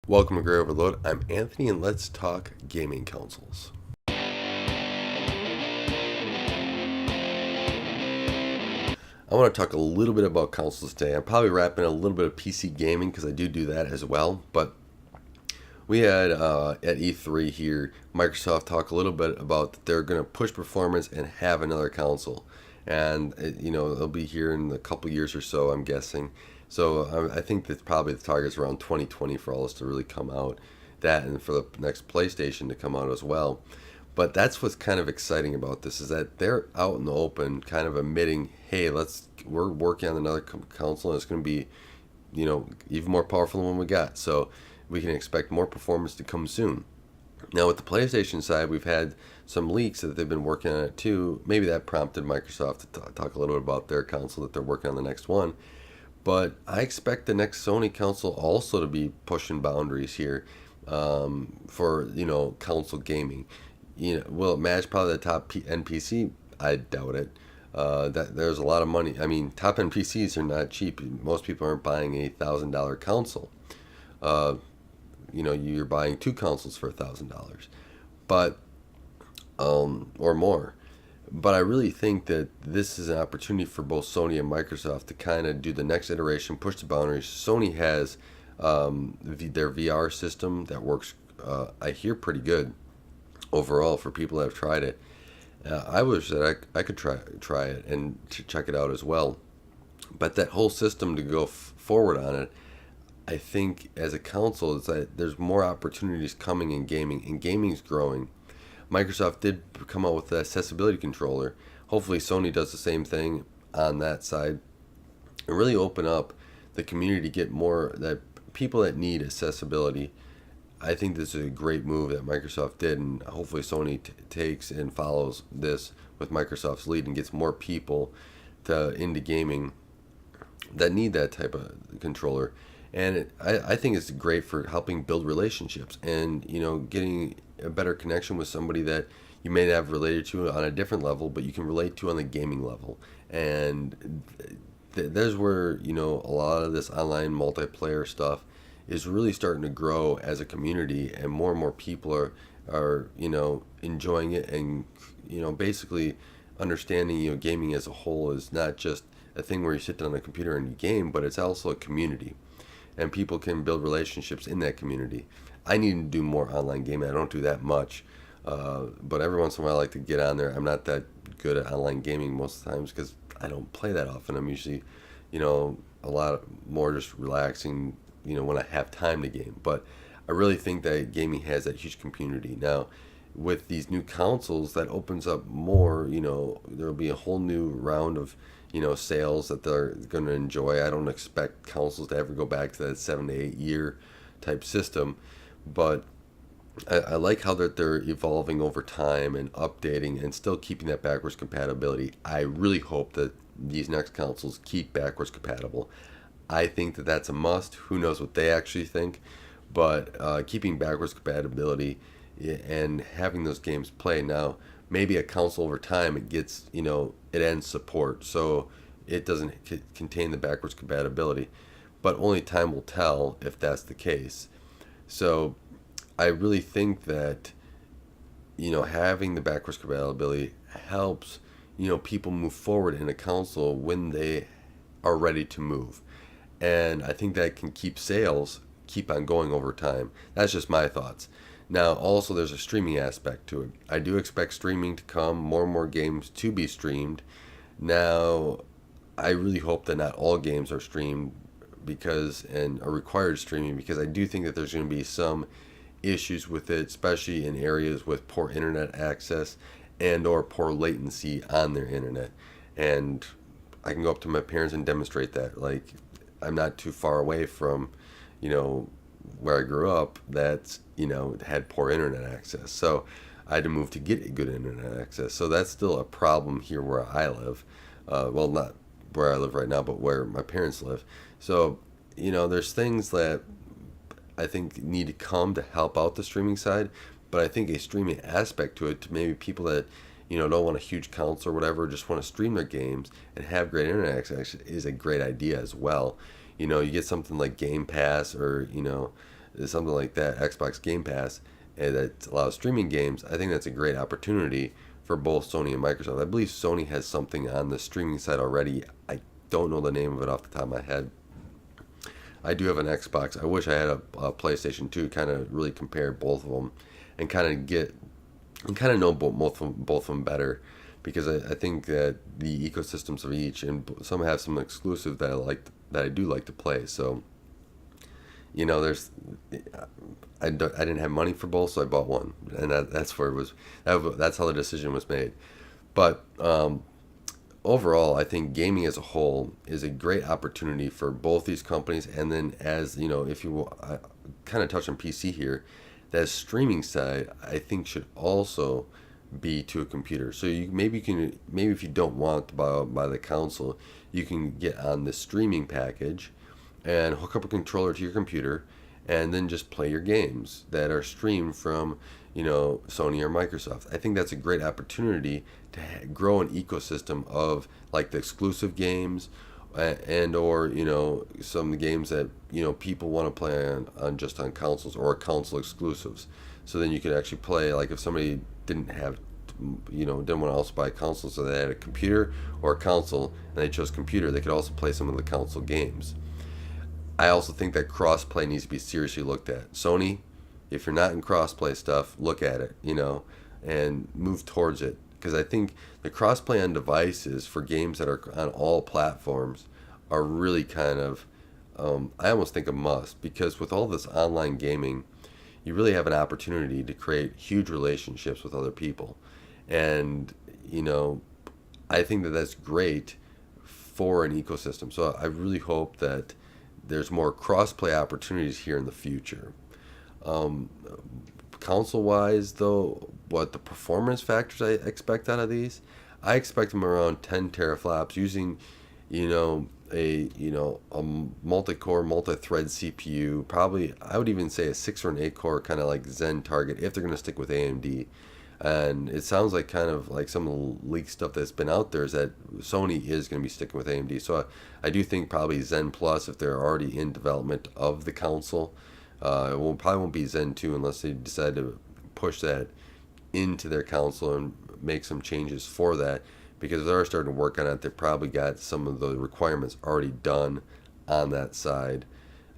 Welcome to Graya Overload. I'm Anthony, and let's talk gaming consoles. I want to talk a little bit about consoles today. I'm probably wrapping a little bit of PC gaming because I do that as well. But we had at E3 here, Microsoft talk a little bit about that they're going to push performance and have another console, and they'll be here in a couple years or so, I'm guessing. So I think that probably the target's around 2020 for all this to really come out. That and for the next PlayStation to come out as well. But that's what's kind of exciting about this is that they're out in the open, kind of admitting, hey, we're working on another console, and it's going to be, even more powerful than what we got. So we can expect more performance to come soon. Now with the PlayStation side, we've had some leaks that they've been working on it too. Maybe that prompted Microsoft to talk a little bit about their console that they're working on the next one. But I expect the next Sony console also to be pushing boundaries here for console gaming. Will it match probably the top NPC? I doubt it. That there's a lot of money. I mean, top end PCs are not cheap. Most people aren't buying $1,000 console. Uh, you're buying two consoles for $1,000, but or more. But I really think that this is an opportunity for both Sony and Microsoft to kind of do the next iteration, push the boundaries. Sony has their VR system that works, I hear, pretty good overall for people that have tried it. I wish that I could try it and to check it out as well. But that whole system to go forward on it, I think as a console, is that there's more opportunities coming in gaming, and gaming's growing. Microsoft did come out with the accessibility controller. Hopefully Sony does the same thing on that side and really open up the community to get more that people that need accessibility. I think this is a great move that Microsoft did, and hopefully Sony takes and follows this with Microsoft's lead and gets more people into gaming that need that type of controller. And I think it's great for helping build relationships and getting a better connection with somebody that you may not have related to on a different level, but you can relate to on the gaming level. And there's where a lot of this online multiplayer stuff is really starting to grow as a community, and more people are enjoying it, and basically understanding gaming as a whole is not just a thing where you sit down on a computer and you game, but it's also a community, and people can build relationships in that community. I need to do more online gaming. I don't do that much, but every once in a while I like to get on there. I'm not that good at online gaming most of the times because I don't play that often. I'm usually, a lot more just relaxing, when I have time to game. But I really think that gaming has that huge community. Now, with these new consoles, that opens up more, there'll be a whole new round of, sales that they're going to enjoy. I don't expect consoles to ever go back to that 7 to 8 year type system, but I like how that they're evolving over time and updating and still keeping that backwards compatibility. I really hope that these next consoles keep backwards compatible. I think that that's a must. Who knows what they actually think, but keeping backwards compatibility and having those games play. Now, maybe a console over time it gets it ends support, so it doesn't contain the backwards compatibility, but only time will tell if that's the case. So I really think that having the backwards compatibility helps people move forward in a console when they are ready to move, and I think that can keep sales keep on going over time. That's just my thoughts. Now, also, there's a streaming aspect to it. I do expect streaming to come, more and more games to be streamed. Now, I really hope that not all games are streamed and are required streaming, because I do think that there's going to be some issues with it, especially in areas with poor internet access and or poor latency on their internet. And I can go up to my parents and demonstrate that. Like, I'm not too far away from, where I grew up that, had poor internet access. So I had to move to get good internet access. So that's still a problem here where I live. Well, not where I live right now, but where my parents live. So, there's things that I think need to come to help out the streaming side, but I think a streaming aspect to it, to maybe people that don't want a huge console or whatever, just want to stream their games and have great internet access, is a great idea as well. You get something like Game Pass or something like that, Xbox Game Pass, and that allows streaming games, I think that's a great opportunity for both Sony and Microsoft. I believe Sony has something on the streaming side already. I don't know the name of it off the top of my head. I do have an Xbox. I wish I had a PlayStation 2, kind of really compare both of them and kind of know both of them better, because I think that the ecosystems of each, and some have some exclusive that I do like to play. So there's I didn't have money for both, so I bought one, and that's where it was. That's how the decision was made. But overall, I think gaming as a whole is a great opportunity for both these companies. And then, as if you will, I kind of touch on PC here, that streaming side I think should also be to a computer. So maybe if you don't want to buy the console, you can get on the streaming package and hook up a controller to your computer, and then just play your games that are streamed from Sony or Microsoft. I think that's a great opportunity to grow an ecosystem of like the exclusive games, and or some of the games that people want to play on consoles, or console exclusives. So then you could actually play, like if somebody didn't want to also buy a console, so they had a computer or a console and they chose computer, they could also play some of the console games. I also think that crossplay needs to be seriously looked at. Sony, if you're not in crossplay stuff, look at it, and move towards it. Because I think the crossplay on devices for games that are on all platforms are really kind of, I almost think a must. Because with all this online gaming, you really have an opportunity to create huge relationships with other people. And, I think that that's great for an ecosystem. So I really hope that there's more cross-play opportunities here in the future. Console-wise, though, what the performance factors I expect out of these, I expect them around 10 teraflops using, a multi-core, multi-thread CPU. Probably, I would even say a 6 or an 8 core kind of like Zen target if they're going to stick with AMD. And it sounds like kind of like some of the leaked stuff that's been out there is that Sony is going to be sticking with AMD. So I do think probably Zen Plus, if they're already in development of the console, probably won't be Zen 2 unless they decide to push that into their console and make some changes for that. Because they're starting to work on it, they probably got some of the requirements already done on that side.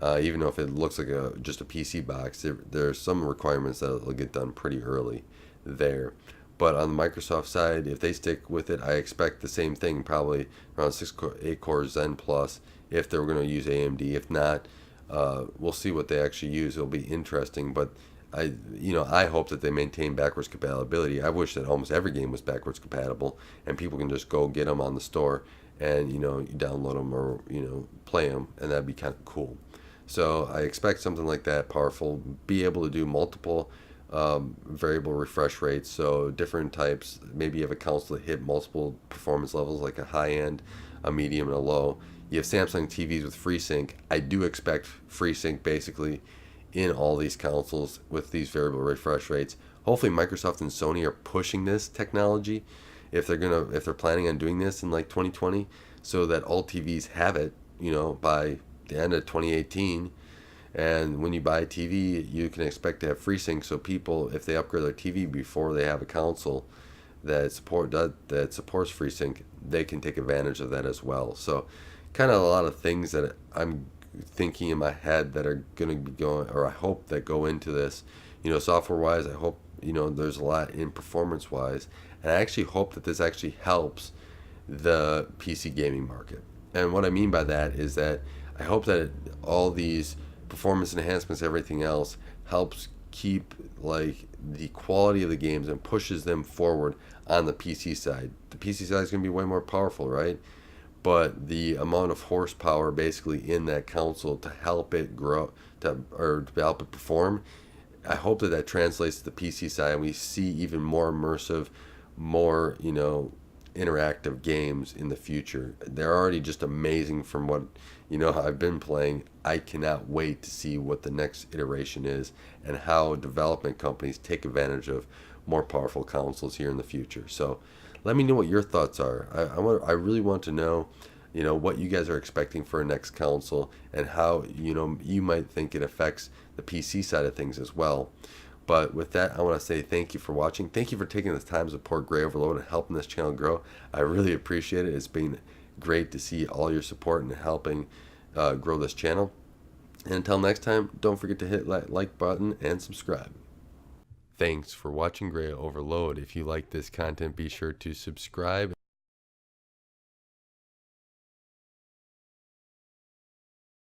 Even though if it looks like just a PC box, there's some requirements that will get done pretty early there. But on the Microsoft side, if they stick with it, I expect the same thing, probably around 8 core Zen Plus, if they're going to use AMD. If not, we'll see what they actually use. It'll be interesting, but I hope that they maintain backwards compatibility. I wish that almost every game was backwards compatible, and people can just go get them on the store and you download them or play them, and that'd be kind of cool. So I expect something like that powerful, be able to do multiple variable refresh rates, so different types. Maybe you have a console that hit multiple performance levels, like a high end, a medium, and a low. You have Samsung TVs with FreeSync. I do expect FreeSync basically in all these consoles with these variable refresh rates. Hopefully Microsoft and Sony are pushing this technology if they're planning on doing this in like 2020, so that all TVs have it, by the end of 2018. And when you buy a TV, you can expect to have FreeSync, so people, if they upgrade their TV before they have a console that supports FreeSync, they can take advantage of that as well. So kind of a lot of things that I'm thinking in my head that are going to be going, or I hope that go into this. Software wise, I hope there's a lot in performance wise, and I actually hope that this actually helps the PC gaming market. And what I mean by that is that I hope that all these performance enhancements, everything else, helps keep like the quality of the games and pushes them forward on the PC side. The PC side is going to be way more powerful, right? But the amount of horsepower basically in that console to help it grow, to help it perform, I hope that translates to the PC side, and we see even more immersive, more interactive games in the future. They're already just amazing from what I've been playing. I cannot wait to see what the next iteration is and how development companies take advantage of more powerful consoles here in the future. So let me know what your thoughts are. I really want to know. what you guys are expecting for a next console, and how you might think it affects the PC side of things as well. But with that, I want to say thank you for watching. Thank you for taking the time to support Graya Overload and helping this channel grow. I really appreciate it. It's been great to see all your support and helping grow this channel. And until next time, don't forget to hit that like button and subscribe. Thanks for watching Graya Overload. If you like this content, be sure to subscribe.